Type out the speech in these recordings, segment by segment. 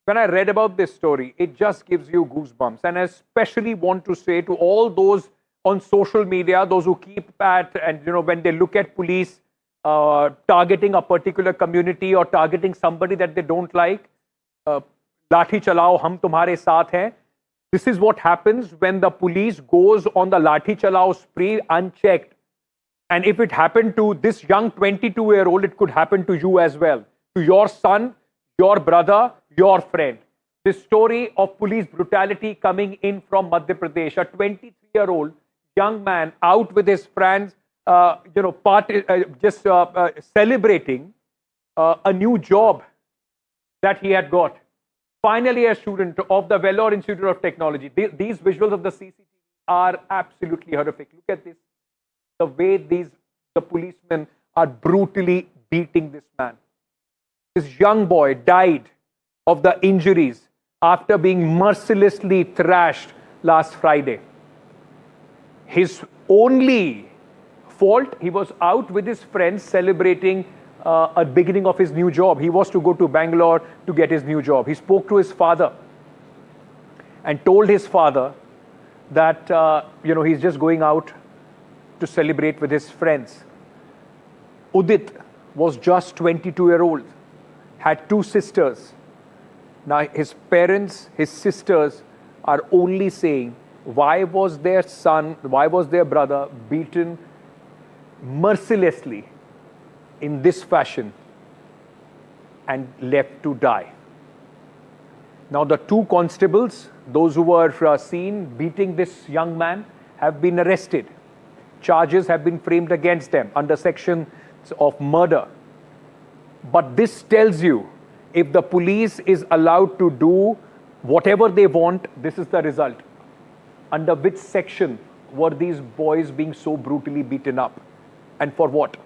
when I read about this story, it just gives you goosebumps. And I especially want to say to all those on social media, those who keep at, and when they look at police targeting a particular community or targeting somebody that they don't like, लाठी चलाओ हम तुम्हारे साथ हैं. This is what happens when the police goes on the lathi chalao spree unchecked. And if it happened to this young 22-year-old, it could happen to you as well, to your son, your brother, your friend. This story of police brutality coming in from Madhya Pradesh, a 23-year-old young man out with his friends, celebrating a new job that he had got. Finally, a student of the Vellore Institute of Technology. These visuals of the CCTV are absolutely horrific. Look at this. The way the policemen are brutally beating this man. This young boy died of the injuries after being mercilessly thrashed last Friday. His only fault, he was out with his friends celebrating a beginning of his new job. He was to go to Bangalore to get his new job. He spoke to his father and told his father that he's just going out to celebrate with his friends. Udit was just 22-year-old, had two sisters. Now his parents, his sisters are only saying, why was their son, why was their brother beaten mercilessly in this fashion and left to die? Now the two constables, those who were seen beating this young man, have been arrested. Charges have been framed against them under sections of murder. But this tells you, if the police is allowed to do whatever they want, this is the result. Under which section were these boys being so brutally beaten up? And for what?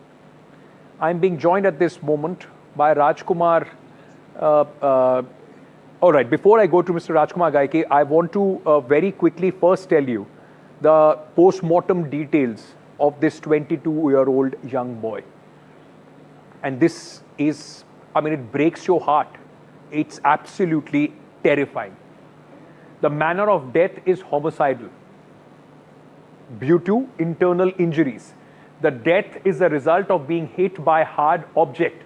I'm being joined at this moment by Rajkumar. All right, before I go to Mr. Rajkumar Gaike, I want to very quickly first tell you the post-mortem details of this 22-year-old young boy. And this is, it breaks your heart. It's absolutely terrifying. The manner of death is homicidal due to internal injuries. The death is a result of being hit by a hard object.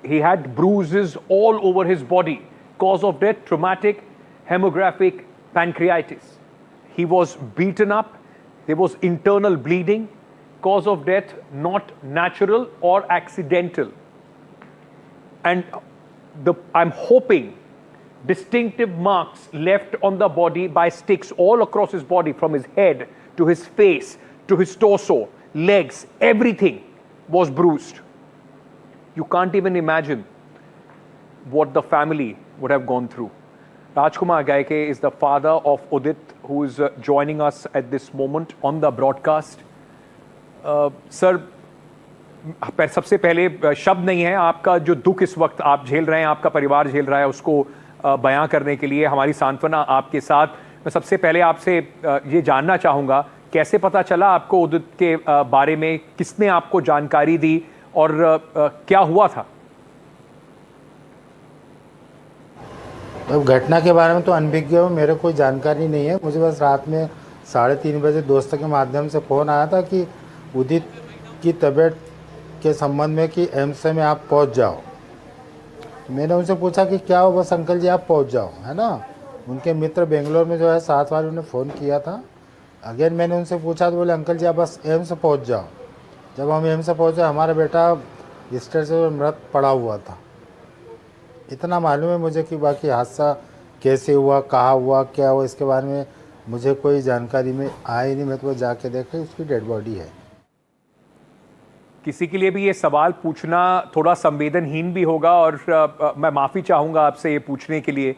He had bruises all over his body. Cause of death, traumatic hemorrhagic pancreatitis. He was beaten up. There was internal bleeding. Cause of death, not natural or accidental. And I'm hoping distinctive marks left on the body by sticks all across his body, from his head to his face to his torso, legs, everything was bruised. You can't even imagine what the family would have gone through. Rajkumar Gaike is the father of Udit, who is joining us at this moment on the broadcast. Sir, सबसे पहले शब्द नहीं है, आपका जो दुख इस वक्त आप झेल रहे हैं, आपका परिवार झेल रहा है, उसको बयां करने के लिए हमारी सांत्वना आपके साथ. मैं सबसे पहले आपसे ये जानना चाहूँगा, कैसे पता चला आपको उदित के बारे में, किसने आपको जानकारी दी और क्या हुआ था? अब घटना के बारे में तो अनभिज्ञ हूँ, मेरे कोई जानकारी नहीं है. मुझे बस रात में 3:30 बजे दोस्त के माध्यम से फ़ोन आया था कि उदित की तबीयत के संबंध में कि एम्स में आप पहुंच जाओ. मैंने उनसे पूछा कि क्या हो, बस अंकल जी आप पहुंच जाओ, है ना. उनके मित्र बेंगलोर में जो है 7 बार उन्होंने फ़ोन किया था. अगेन मैंने उनसे पूछा तो बोले अंकल जी आप बस एम्स पहुंच जाओ. जब हम एम्स पहुँचे, हमारा बेटा बिस्तर से मृत पड़ा हुआ था. इतना मालूम है मुझे कि बाकी हादसा कैसे हुआ, कहाँ हुआ, क्या हुआ, इसके बारे में मुझे कोई जानकारी में आई नहीं. मैं तो जाके देखा उसकी डेड बॉडी है. किसी के लिए भी ये सवाल पूछना थोड़ा संवेदनहीन भी होगा और मैं माफ़ी चाहूँगा आपसे ये पूछने के लिए.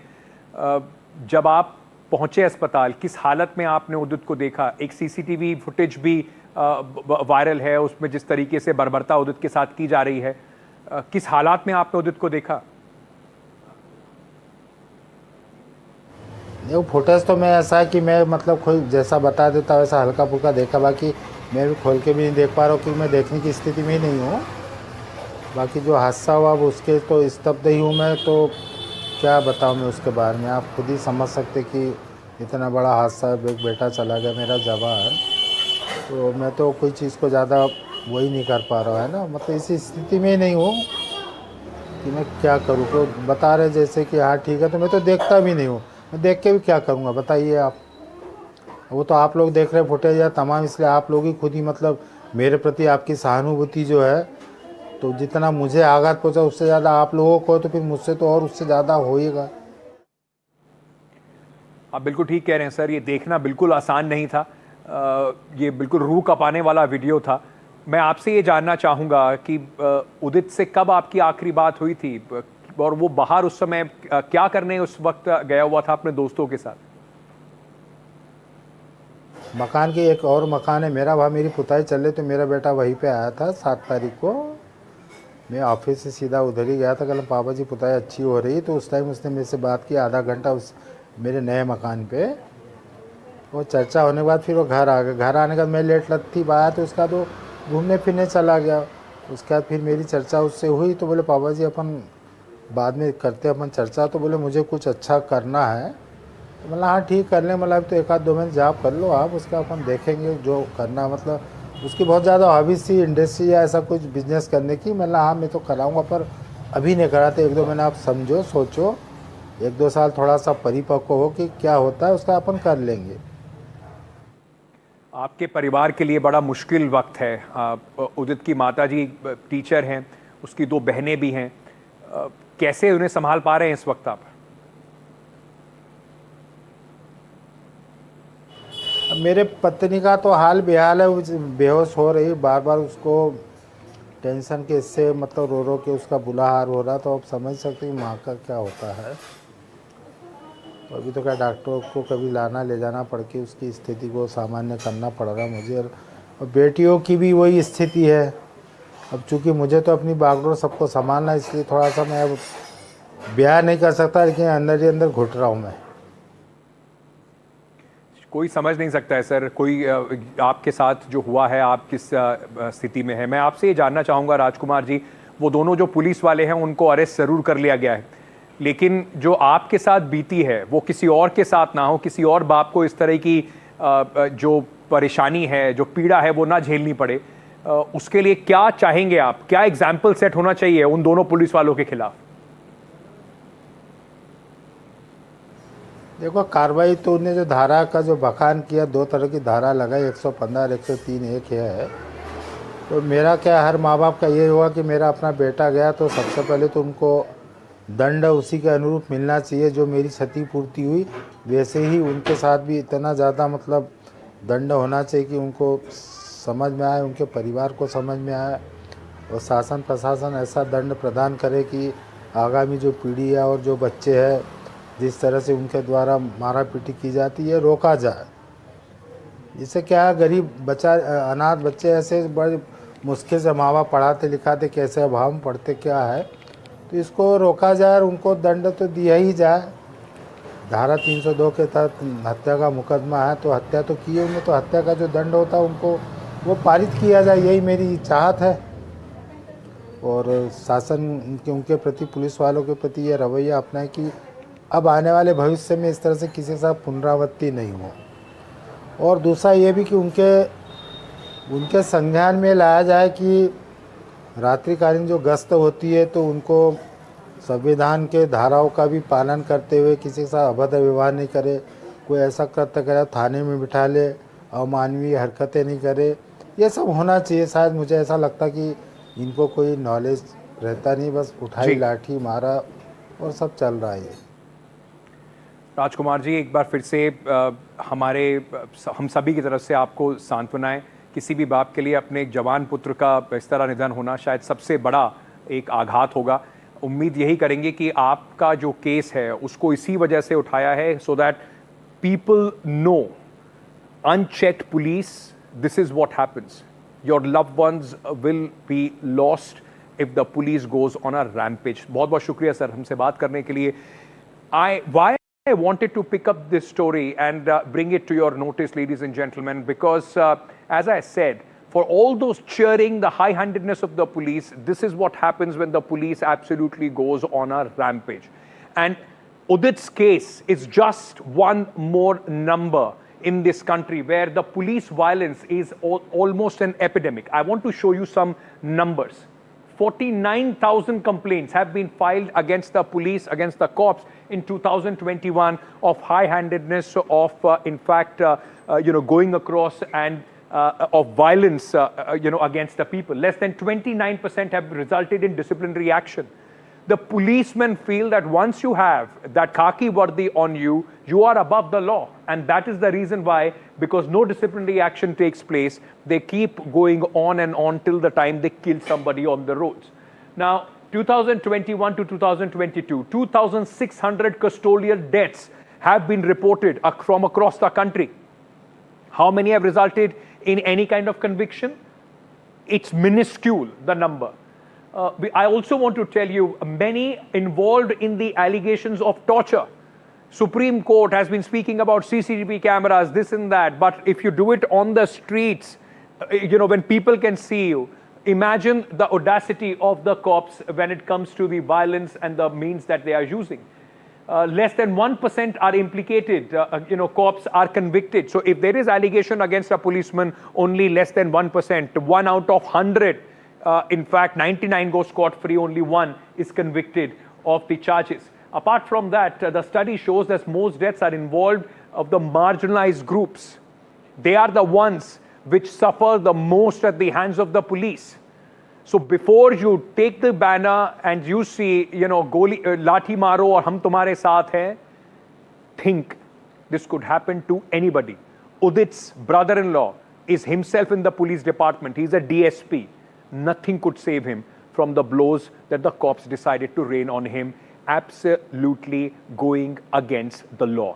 जब आप पहुँचे अस्पताल, किस हालत में आपने उदित को देखा? एक सीसीटीवी फुटेज भी वायरल है, उसमें जिस तरीके से बर्बरता उदित के साथ की जा रही है, किस हालात में आपने उदित को देखा? वो फुटेज तो मैं ऐसा है कि मैं मतलब खुद जैसा बता देता वैसा हल्का फुल्का देखा, बाकी मैं भी खोल के भी नहीं देख पा रहा हूँ क्योंकि मैं देखने की स्थिति में ही नहीं हूँ. बाकी जो हादसा हुआ वो उसके तो स्तब्ध ही हूँ मैं. तो क्या बताऊँ मैं उसके बारे में, आप खुद ही समझ सकते कि इतना बड़ा हादसा, एक बेटा चला गया मेरा जवान, तो मैं तो कोई चीज़ को ज़्यादा वही नहीं कर पा रहा है ना, मतलब इसी स्थिति में ही नहीं हूँ कि मैं क्या करूँ। तो बता रहे जैसे कि हाँ ठीक है, तो मैं तो देखता भी नहीं हूँ, मैं देख के भी क्या करूँगा बताइए आप। वो तो आप लोग देख रहे फुटेज या तमाम, इसलिए आप लोग ही खुद ही मतलब मेरे प्रति आपकी सहानुभूति जो है, तो जितना मुझे आघात पहुँचा उससे ज़्यादा आप लोगों को, तो फिर मुझसे तो और उससे ज़्यादा होएगा। आप बिल्कुल ठीक कह रहे हैं सर, ये देखना बिल्कुल आसान नहीं था। ये बिल्कुल रूह कांपाने वाला वीडियो था। मैं आपसे ये जानना चाहूँगा कि उदित से कब आपकी आखिरी बात हुई थी, और वो बाहर उस समय क्या करने उस वक्त गया हुआ था अपने दोस्तों के साथ? मकान की एक और मकान है मेरा, वहाँ मेरी पुताई चल रही, तो मेरा बेटा वहीं पे आया था 7 तारीख को। मैं ऑफिस से सीधा उधर ही गया था, कल पापा जी पुताई अच्छी हो रही, तो उस टाइम उसने मेरे से बात की आधा घंटा उस मेरे नए मकान पे। वो चर्चा होने के बाद फिर वो घर आ गया। घर आने के बाद मैं लेट लगती आया, तो उसका तो घूमने फिरने चला गया। उसके बाद फिर मेरी चर्चा उससे हुई, तो बोले पापा जी अपन बाद में करते अपन चर्चा। तो बोले मुझे कुछ अच्छा करना है, तो मतलब हाँ ठीक कर लें, मतलब तो 1-2 महीने जॉब कर लो आप, उसका अपन देखेंगे जो करना। मतलब उसकी बहुत ज़्यादा हॉबीज थी इंडस्ट्री या ऐसा कुछ बिजनेस करने की। मतलब हाँ मैं तो कराऊंगा, पर अभी नहीं कराते, 1-2 महीने आप समझो, सोचो, 1-2 साल थोड़ा सा परिपक्व हो कि क्या होता है, उसका अपन कर लेंगे। आपके परिवार के लिए बड़ा मुश्किल वक्त है। उदित की माताजी टीचर हैं, उसकी 2 बहनें भी हैं। कैसे उन्हें संभाल पा रहे हैं इस वक्त आप? अब मेरे पत्नी का तो हाल बेहाल है, वो बेहोश हो रही, बार बार उसको टेंशन के इससे मतलब रो रो के उसका बुरा हाल हो रहा। तो आप समझ सकते हैं माँ का क्या होता है। तो अभी तो क्या डॉक्टर को कभी लाना ले जाना पड़ के उसकी स्थिति को सामान्य करना पड़ रहा मुझे। और बेटियों की भी वही स्थिति है। अब चूँकि मुझे तो अपनी बागडोर सबको संभालना, इसलिए थोड़ा सा मैं अब ब्याह नहीं कर सकता, लेकिन अंदर ही अंदर घुट रहा हूँ मैं। कोई समझ नहीं सकता है सर, कोई आपके साथ जो हुआ है, आप किस स्थिति में है। मैं आपसे ये जानना चाहूँगा राजकुमार जी, वो दोनों जो पुलिस वाले हैं उनको अरेस्ट ज़रूर कर लिया गया है, लेकिन जो आपके साथ बीती है वो किसी और के साथ ना हो, किसी और बाप को इस तरह की जो परेशानी है, जो पीड़ा है, वो ना झेलनी पड़े। उसके लिए क्या चाहेंगे आप? क्या एग्जाम्पल सेट होना चाहिए उन दोनों पुलिस वालों के खिलाफ? देखो कार्रवाई तो उन्हें जो धारा का जो बखान किया, 2 तरह की धारा लगाई, 115 और 103 एक है। तो मेरा क्या, हर माँ बाप का ये हुआ कि मेरा अपना बेटा गया, तो सबसे पहले तो उनको दंड उसी के अनुरूप मिलना चाहिए जो मेरी क्षतिपूर्ति हुई। वैसे ही उनके साथ भी इतना ज़्यादा मतलब दंड होना चाहिए कि उनको समझ में आए, उनके परिवार को समझ में आए, और शासन प्रशासन ऐसा दंड प्रदान करे कि आगामी जो पीढ़ी है और जो बच्चे हैं, जिस तरह से उनके द्वारा मारा पीटी की जाती है, रोका जाए। इससे क्या है, गरीब बच्चा, अनाथ बच्चे ऐसे बड़े मुश्किल से माँ बाप पढ़ाते लिखाते, कैसे अभाव में पढ़ते क्या है, तो इसको रोका जाए और उनको दंड तो दिया ही जाए। धारा 302 के तहत हत्या का मुकदमा है, तो हत्या तो की है उन्हें, तो हत्या का जो दंड होता है उनको वो पारित किया जाए, यही मेरी चाहत है। और शासन उनके प्रति, पुलिस वालों के प्रति ये रवैया अपनाए कि अब आने वाले भविष्य में इस तरह से किसी के साथ पुनरावृत्ति नहीं हो। और दूसरा ये भी कि उनके संज्ञान में लाया जाए कि रात्रिकालीन जो गश्त होती है, तो उनको संविधान के धाराओं का भी पालन करते हुए किसी के साथ अभद्र व्यवहार नहीं करे, कोई ऐसा कृत्य करे थाने में बिठा ले, अमानवीय हरकतें नहीं करे, ये सब होना चाहिए। शायद मुझे ऐसा लगता कि इनको कोई नॉलेज रहता नहीं, बस उठाई लाठी मारा और सब चल रहा है। राजकुमार जी, एक बार फिर से हम सभी की तरफ से आपको सांत्वनाएं। किसी भी बाप के लिए अपने एक जवान पुत्र का इस तरह निधन होना शायद सबसे बड़ा एक आघात होगा। उम्मीद यही करेंगे कि आपका जो केस है उसको इसी वजह से उठाया है, so that people know, unchecked police, this is what happens. Your loved ones will be lost if the police goes on a rampage. बहुत बहुत शुक्रिया सर हमसे बात करने के लिए। Why I wanted to pick up this story and bring it to your notice, ladies and gentlemen, because as I said, for all those cheering the high-handedness of the police, this is what happens when the police absolutely goes on a rampage. And Udit's case is just one more number in this country where the police violence is almost an epidemic. I want to show you some numbers. 49,000 complaints have been filed against the police, against the cops in 2021 of high-handedness, of going across, and of violence, against the people. Less than 29% have resulted in disciplinary action. The policemen feel that once you have that khaki vardi on you, you are above the law. And that is the reason why, because no disciplinary action takes place, they keep going on and on till the time they kill somebody on the roads. Now, 2021 to 2022, 2,600 custodial deaths have been reported from across the country. How many have resulted in any kind of conviction? It's minuscule, the number. I also want to tell you, many involved in the allegations of torture. Supreme Court has been speaking about CCTV cameras, this and that, but if you do it on the streets, when people can see you, imagine the audacity of the cops when it comes to the violence and the means that they are using. Less than 1% are implicated, cops are convicted. So if there is allegation against a policeman, only less than 1%, 1 out of 100, in fact, 99 go scot-free, only 1 is convicted of the charges. Apart from that, the study shows that most deaths are involved of the marginalized groups. They are the ones which suffer the most at the hands of the police. So before you take the banner and you see, goli, lathi maro or hum tumhare saath hain, think this could happen to anybody. Udit's brother-in-law is himself in the police department. He's a DSP. Nothing could save him from the blows that the cops decided to rain on him, absolutely going against the law.